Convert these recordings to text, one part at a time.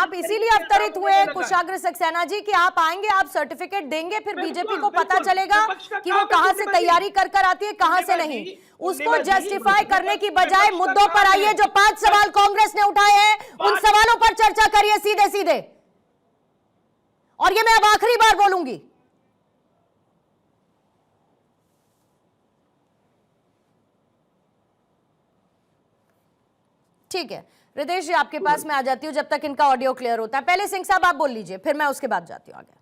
आप इसीलिए अवतरित हुए कुशाग्र सक्सेना जी कि आप आएंगे, आप सर्टिफिकेट देंगे, फिर बीजेपी को पता चलेगा कि वो कहां से तैयारी कर कर आती है, कहां से नहीं। उसको जस्टिफाई करने की बजाय मुद्दों पर आइए। जो 5 सवाल कांग्रेस ने उठाए हैं उन सवालों पर चर्चा करिए सीधे सीधे, और ये मैं अब आखिरी बार बोलूंगी। ठीक है रितेश जी, आपके पास मैं आ जाती हूँ जब तक इनका ऑडियो क्लियर होता है। पहले सिंह साहब आप बोल लीजिए, फिर मैं उसके बाद जाती हूँ आगे।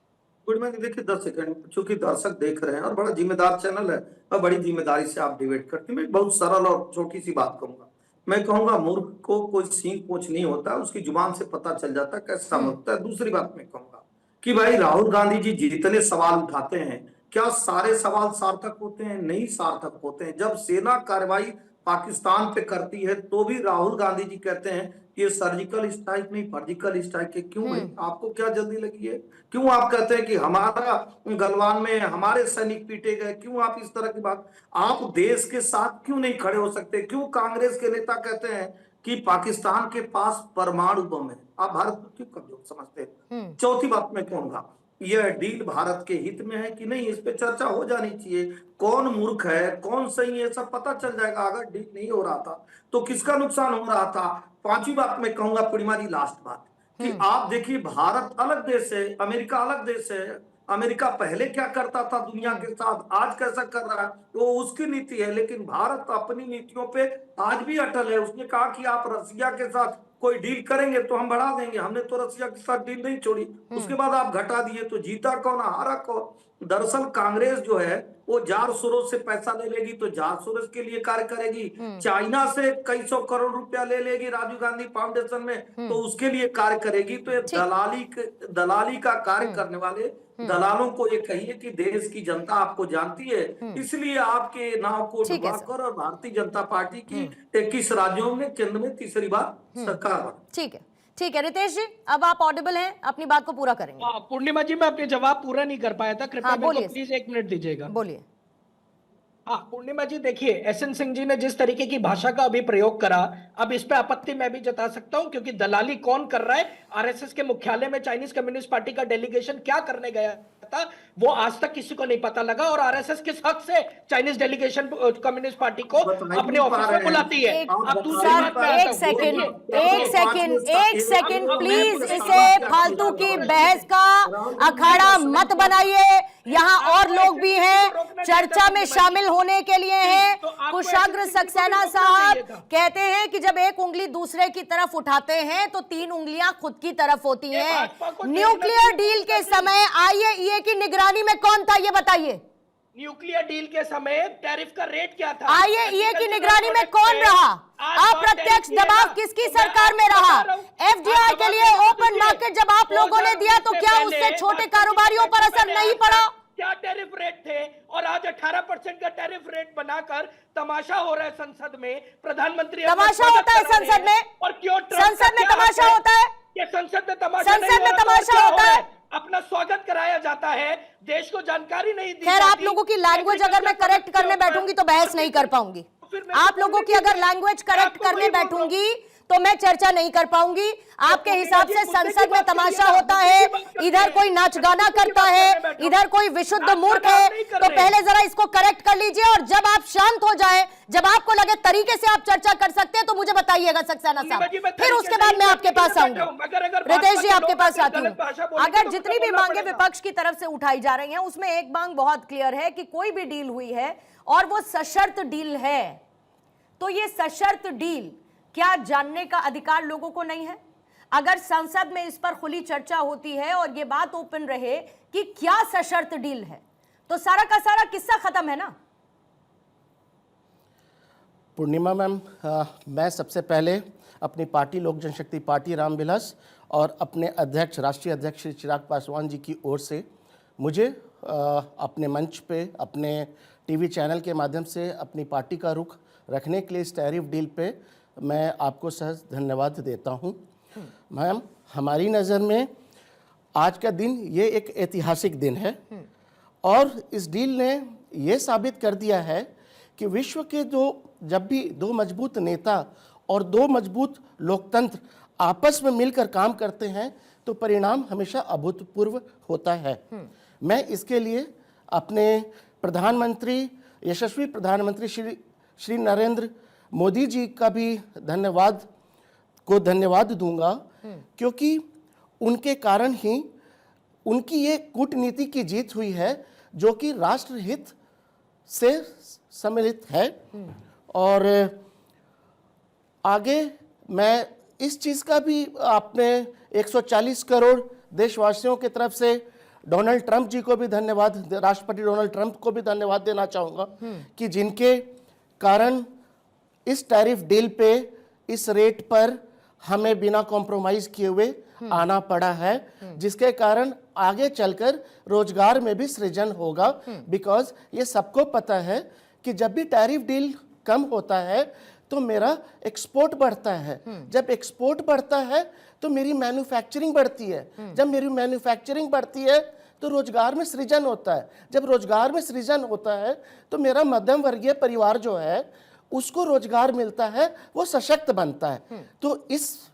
Good morning. देखिए 10 सेकंड, चूंकि दर्शक देख रहे हैं और बड़ा जिम्मेदार चैनल है और बड़ी जिम्मेदारी से आप डिबेट करते हैं। मैं बहुत सरल और छोटी सी बात कहूंगा। मैं कहूंगा मूर्ख को कोई सींग पोछ नहीं होता, उसकी जुबान से पता चल जाता है कैसा होता है। दूसरी बात मैं कहूंगा कि भाई राहुल गांधी जी जितने सवाल उठाते हैं, क्या सारे सवाल सार्थक होते हैं? नहीं सार्थक होते हैं। जब सेना कार्रवाई पाकिस्तान पे करती है तो भी राहुल गांधी जी कहते हैं कि ये सर्जिकल स्ट्राइक नहीं सर्जिकल स्ट्राइक है। क्यों भाई, आपको क्या जल्दी लगी है? क्यों आप कहते हैं कि हमारा गलवान में हमारे सैनिक पीटे गए? क्यों आप इस तरह की बात, आप देश के साथ क्यों नहीं खड़े हो सकते? क्यों कांग्रेस के नेता कहते हैं कि पाकिस्तान के पास परमाणु बम है? आप भारत को क्यों कमजोर समझते हैं? चौथी बात मैं कहूंगा, यह डील भारत के हित में है कि नहीं, इस पे चर्चा हो जानी चाहिए। कौन मूर्ख है कौन सही है सब पता चल जाएगा। अगर डील नहीं हो रहा था तो किसका नुकसान हो रहा था? पांचवी बात मैं कहूंगा, पूर्णिमा जी लास्ट बात, कि आप देखिए भारत अलग देश है, अमेरिका अलग देश है। अमेरिका पहले क्या करता था दुनिया के साथ, आज कैसा कर रहा है, वो उसकी नीति है। लेकिन भारत अपनी नीतियों पे आज भी अटल है। उसने कहा कि आप रसिया के साथ कोई डील करेंगे तो हम बढ़ा देंगे। हमने तो रसिया के साथ डील नहीं छोड़ी, उसके बाद आप घटा दिए। तो जीता कौन हारा कौन? दरअसल कांग्रेस जो है वो जार सोरोस से पैसा ले लेगी तो जार सोरोस के लिए कार्य करेगी। चाइना से कई सौ करोड़ रुपया ले लेगी राजीव गांधी फाउंडेशन में, तो उसके लिए कार्य करेगी। तो ये दलाली का कार्य करने वाले दलालों को ये कहिए कि देश की जनता आपको जानती है, इसलिए आपके नाव को डुबाकर और भारतीय जनता पार्टी की 21 राज्यों में केंद्र में तीसरी बार सरकार बनी। ठीक है रितेश जी, अब आप ऑडिबल हैं, अपनी बात को पूरा करेंगे। पूर्णिमा जी, मैं अपने जवाब पूरा नहीं कर पाया था, कृपया मेरे को प्लीज 1 मिनट दीजिएगा। बोलिए। हाँ पूर्णिमा जी, देखिए एसएन सिंह जी ने जिस तरीके की भाषा का अभी प्रयोग करा, अब इस पे आपत्ति मैं भी जता सकता हूं, क्योंकि दलाली कौन कर रहा है? आरएसएस के मुख्यालय में चाइनीज कम्युनिस्ट पार्टी का डेलीगेशन क्या करने गया था वो आज तक किसी को नहीं पता लगा। और आरएसएस किस हक से चाइनीज डेलीगेशन कम्युनिस्ट पार्टी को अपने ऑफिस में बुलाती है? अब दूसरी बात, एक सेकंड प्लीज, इसे फालतू की बहस का अखाड़ा मत बनाइए। यहाँ और लोग भी हैं चर्चा में शामिल होने के लिए हैं। कुशाग्र सक्सेना साहब कहते हैं कि जब एक उंगली दूसरे की तरफ उठाते हैं तो 3 उंगलियां खुद की तरफ होती हैं। न्यूक्लियर डील के समय आईएईए की निगरानी में कौन था ये बताइए? न्यूक्लियर डील के समय टैरिफ का रेट क्या था? आईएईए की निगरानी में कौन रहा? अप्रत्यक्ष दबाव किसकी सरकार में रहा? एफडीआई के लिए ओपन मार्केट जब आप लोगों ने दिया तो क्या उससे छोटे कारोबारियों पर असर नहीं पड़ा? क्या टैरिफ रेट थे? और आज 18% का टैरिफ रेट बनाकर तमाशा हो रहा है संसद में। प्रधानमंत्री तमाशा होता है संसद में? और क्यों संसद में तमाशा होता है? संसद में तमाशा होता है? अपना स्वागत कराया जाता है, देश को जानकारी नहीं दी। खैर आप लोगों की लैंग्वेज अगर मैं करेक्ट करने बैठूंगी तो बहस नहीं कर पाऊंगी। आप लोगों की अगर लैंग्वेज करेक्ट करने बैठूंगी तो मैं चर्चा नहीं कर पाऊंगी। आपके हिसाब से संसद में तमाशा होता है, इधर कोई नाच गाना करता है, इधर कोई विशुद्ध मूर्ख है। तो पहले जरा इसको करेक्ट कर लीजिए और जब आप शांत हो जाए, जब आपको लगे तरीके से आप चर्चा कर सकते हैं तो मुझे बताइएगा सक्सेना साहब, फिर उसके बाद मैं आपके पास आऊंगी। रितेश जी आपके पास आती हूँ। अगर जितनी भी मांगे विपक्ष की तरफ से उठाई जा रही हैं उसमें एक मांग बहुत क्लियर है कि कोई भी डील हुई है और वो सशर्त डील है, तो ये सशर्त डील क्या जानने का अधिकार लोगों को नहीं है? अगर संसद में इस पर खुली चर्चा होती है और ये बात ओपन रहे कि क्या सशर्त डील है, तो सारा का सारा किस्सा खत्म है ना। पूर्णिमा मैम, मैं सबसे पहले अपनी पार्टी लोक जनशक्ति पार्टी रामविलास और अपने अध्यक्ष राष्ट्रीय अध्यक्ष श्री चिराग पासवान जी की ओर से मुझे अपने मंच पे अपने टीवी चैनल के माध्यम से अपनी पार्टी का रुख रखने के लिए इस टैरिफ डील पे मैं आपको सहज धन्यवाद देता हूं। मैम, हमारी नज़र में आज का दिन ये एक ऐतिहासिक दिन है और इस डील ने ये साबित कर दिया है कि विश्व के जब भी 2 मजबूत नेता और 2 मजबूत लोकतंत्र आपस में मिलकर काम करते हैं तो परिणाम हमेशा अभूतपूर्व होता है। मैं इसके लिए अपने प्रधानमंत्री, यशस्वी प्रधानमंत्री श्री नरेंद्र मोदी जी का भी धन्यवाद दूंगा, क्योंकि उनके कारण ही उनकी ये कूटनीति की जीत हुई है जो कि राष्ट्रहित से सम्मिलित है। और आगे मैं इस चीज़ का भी आपने 140 करोड़ देशवासियों की तरफ से डोनाल्ड ट्रंप जी को भी धन्यवाद, राष्ट्रपति डोनाल्ड ट्रंप को भी धन्यवाद देना चाहूँगा कि जिनके कारण इस टैरिफ डील पे, इस रेट पर हमें बिना कॉम्प्रोमाइज़ किए हुए आना पड़ा है, जिसके कारण आगे चलकर रोजगार में भी सृजन होगा। बिकॉज ये सबको पता है कि जब भी टैरिफ डील कम होता है तो मेरा एक्सपोर्ट बढ़ता है, जब एक्सपोर्ट बढ़ता है तो मेरी मैन्युफैक्चरिंग बढ़ती है, जब मेरी मैन्युफैक्चरिंग बढ़ती है तो रोजगार में सृजन होता है, जब रोजगार में सृजन होता है तो मेरा मध्यम वर्गीय परिवार जो है उसको रोजगार मिलता है, वो सशक्त बनता है। तो इस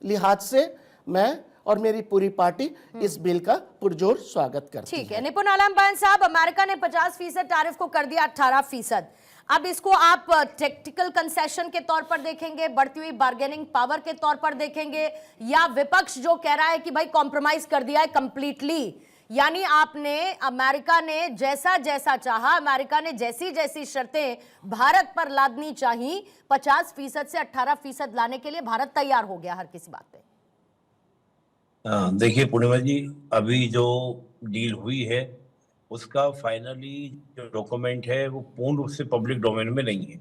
लिहाज से मैं और मेरी पूरी पार्टी इस बिल का पुरजोर स्वागत करती है। ठीक है, निपुण आलमबयान साहब, अमेरिका ने 50% टैरिफ को कर दिया 18%। अब इसको आप टेक्निकल कंसेशन के तौर पर देखेंगे, बढ़ती हुई बार्गेनिंग पावर के तौर पर देखेंगे, या विपक्ष जो कह रहा है कि भाई कॉम्प्रोमाइज कर दिया है कंप्लीटली, यानी आपने, अमेरिका ने जैसा जैसा चाहा, अमेरिका ने जैसी जैसी शर्तें भारत पर लादनी चाहिए, 50% से 18% लाने के लिए भारत तैयार हो गया हर किसी बात पे। देखिए पूर्णिमा जी, अभी जो डील हुई है उसका फाइनली जो डॉक्यूमेंट है वो पूर्ण रूप से पब्लिक डोमेन में नहीं है।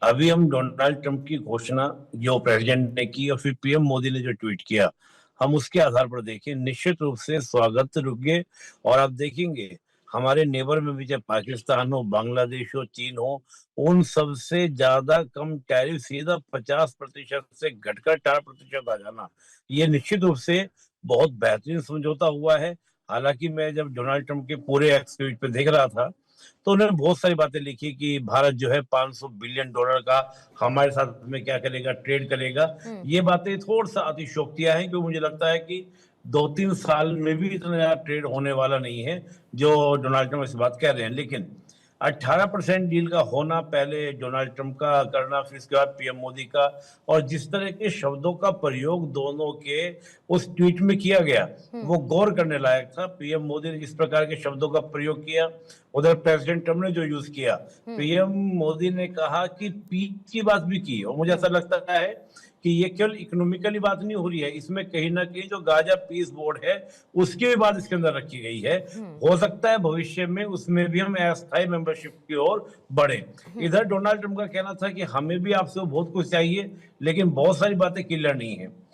अभी हम डोनाल्ड ट्रंप की घोषणा जो प्रेसिडेंट ने की और फिर पीएम मोदी ने जो ट्वीट किया, हम उसके आधार पर देखें, निश्चित रूप से स्वागत योग्य। और आप देखेंगे हमारे नेबर में भी, चाहे पाकिस्तान हो, बांग्लादेश हो, चीन हो, उन सबसे ज्यादा कम टैरिफ सीधा 50% से घटकर 4% आ जाना, ये निश्चित रूप से बहुत बेहतरीन समझौता हुआ है। हालांकि मैं जब डोनाल्ड ट्रंप के पूरे एक्स ट्वीट पे देख रहा था तो उन्होंने बहुत सारी बातें लिखी कि भारत जो है $500 बिलियन का हमारे साथ में क्या करेगा, ट्रेड करेगा। ये बातें थोड़ा सा अतिशयोक्तियां हैं, क्योंकि मुझे लगता है कि 2-3 साल में भी इतना ज्यादा ट्रेड होने वाला नहीं है जो डोनाल्ड ट्रंप इस बात कह रहे हैं। लेकिन 18% डील का होना, पहले डोनाल्ड ट्रंप का करना, फिर इसके बाद पीएम मोदी का, और जिस तरह के शब्दों का प्रयोग दोनों के उस ट्वीट में किया गया वो गौर करने लायक था। पीएम मोदी ने जिस प्रकार के शब्दों का प्रयोग किया, उधर प्रेसिडेंट ट्रंप ने जो यूज किया, पीएम मोदी ने कहा कि पीस की बात भी की, और मुझे ऐसा लगता है कि ये केवल इकोनॉमिकली बात नहीं हो रही है, इसमें कहीं ना कहीं जो गाजा पीस बोर्ड है उसकी भी बात इसके अंदर रखी गई है। हो सकता है भविष्य में उसमें भी हम अस्थायी मेंबरशिप की ओर बढ़े। इधर डोनाल्ड ट्रंप का कहना था कि हमें भी आपसे बहुत कुछ चाहिए, लेकिन बहुत सारी बातें क्लियर नहीं है।